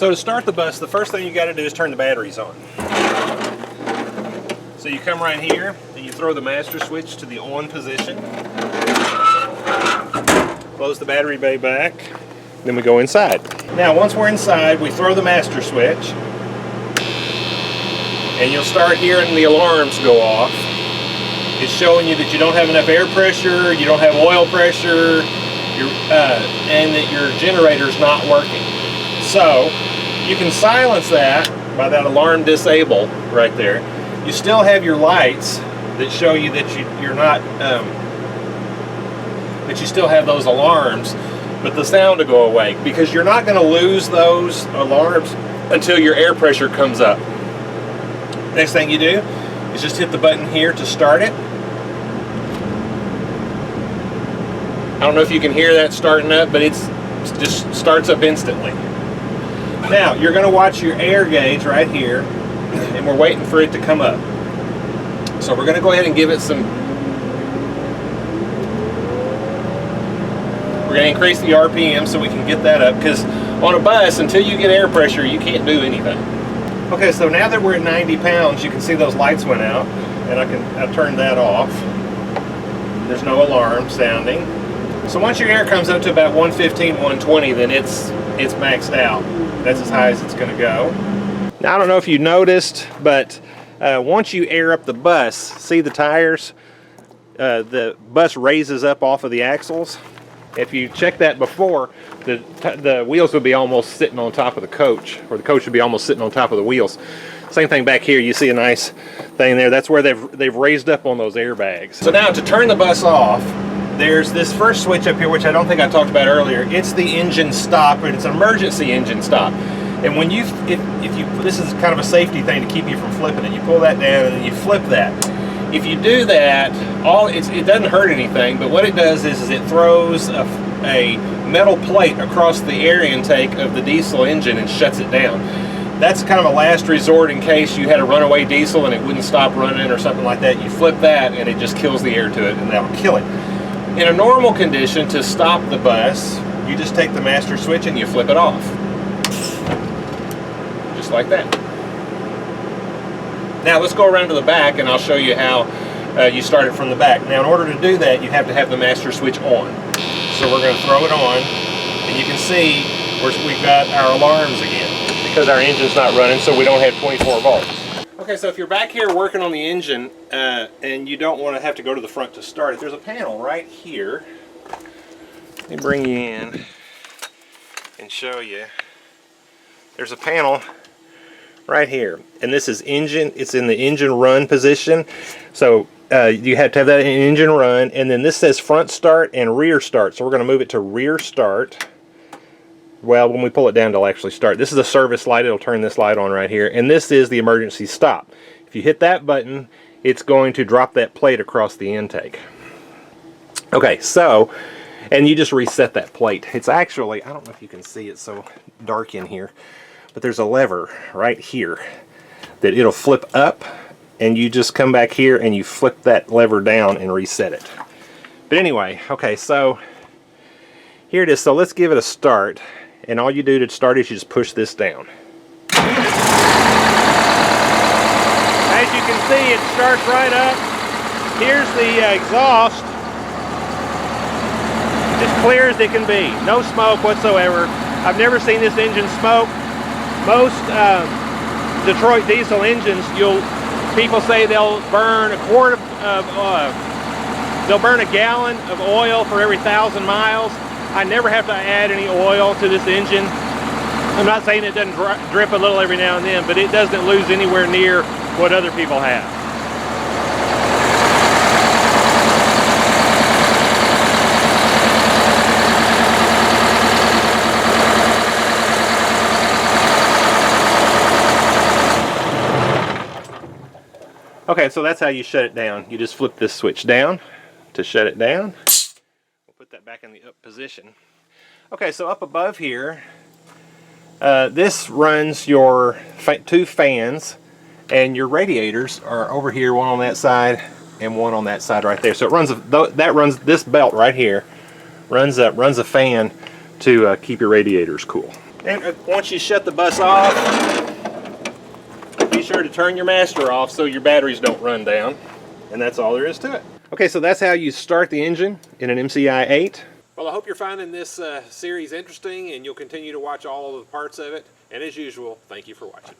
So to start the bus, the first thing you got to do is turn the batteries on. So you come right here and you throw the master switch to the on position. Close the battery bay back. Then we go inside. Now once we're inside, we throw the master switch. And you'll start hearing the alarms go off. It's showing you that you don't have enough air pressure, you don't have oil pressure, and that your generator's not working. So you can silence that by that alarm disable right there. You still have your lights that show you that you're not, that you still have those alarms, but the sound will go away because you're not going to lose those alarms until your air pressure comes up. Next thing you do is just hit the button here to start it. I don't know if you can hear that starting up, but it just starts up instantly. Now, you're going to watch your air gauge right here, and we're waiting for it to come up. So we're going to go ahead and give it some... We're going to increase the RPM so we can get that up, because on a bus, until you get air pressure, you can't do anything. Okay, so now that we're at 90 pounds, you can see those lights went out, and I turned that off. There's no alarm sounding. So once your air comes up to about 115, 120, then it's maxed out. That's as high as it's going to go. Now I don't know if you noticed, but once you air up the bus, see the tires? The bus raises up off of the axles. If you check that before, the wheels would be almost sitting on top of the coach, or the coach would be almost sitting on top of the wheels. Same thing back here, you see a nice thing there. That's where they've raised up on those airbags. So now to turn the bus off, there's this first switch up here, which I don't think I talked about earlier. It's the engine stop, and it's an emergency engine stop. And when if you, this is kind of a safety thing to keep you from flipping it. You pull that down and then you flip that. If you do that, it doesn't hurt anything, but what it does is it throws a metal plate across the air intake of the diesel engine and shuts it down. That's kind of a last resort in case you had a runaway diesel and it wouldn't stop running or something like that. You flip that and it just kills the air to it, and that'll kill it. In a normal condition, to stop the bus, you just take the master switch and you flip it off. Just like that. Now let's go around to the back and I'll show you how you start it from the back. Now in order to do that, you have to have the master switch on. So we're going to throw it on, and you can see we've got our alarms again because our engine's not running, so we don't have 24 volts. Okay, so if you're back here working on the engine and you don't want to have to go to the front to start it, there's a panel right here. Let me bring you in and show you. There's a panel right here, and this is engine. It's in the engine run position, so you have to have that in engine run, and then this says front start and rear start, so we're going to move it to rear start. Well, when we pull it down, it'll actually start. This is a service light. It'll turn this light on right here, and this is the emergency stop. If you hit that button, it's going to drop that plate across the intake. Okay, so, and you just reset that plate. It's actually, I don't know if you can see, it's so dark in here, but there's a lever right here that it'll flip up, and you just come back here and you flip that lever down and reset it. But anyway, okay, so here it is. So let's give it a start, and all you do to start is you just push this down. As you can see, it starts right up. Here's the exhaust, as clear as it can be. No smoke whatsoever. I've never seen this engine smoke. Most Detroit diesel engines, people say they'll burn they'll burn a gallon of oil for every 1,000 miles. I never have to add any oil to this engine. I'm not saying it doesn't drip a little every now and then, but it doesn't lose anywhere near what other people have. Okay, so that's how you shut it down. You just flip this switch down to shut it down. We'll put that back in the up position. Okay, so up above here, this runs your two fans, and your radiators are over here, one on that side and one on that side right there. So it runs this belt right here, runs a fan to keep your radiators cool. And once you shut the bus off, be sure to turn your master off so your batteries don't run down. And that's all there is to it. Okay, so that's how you start the engine in an MCI 8. Well, I hope you're finding this series interesting and you'll continue to watch all of the parts of it. And as usual, thank you for watching.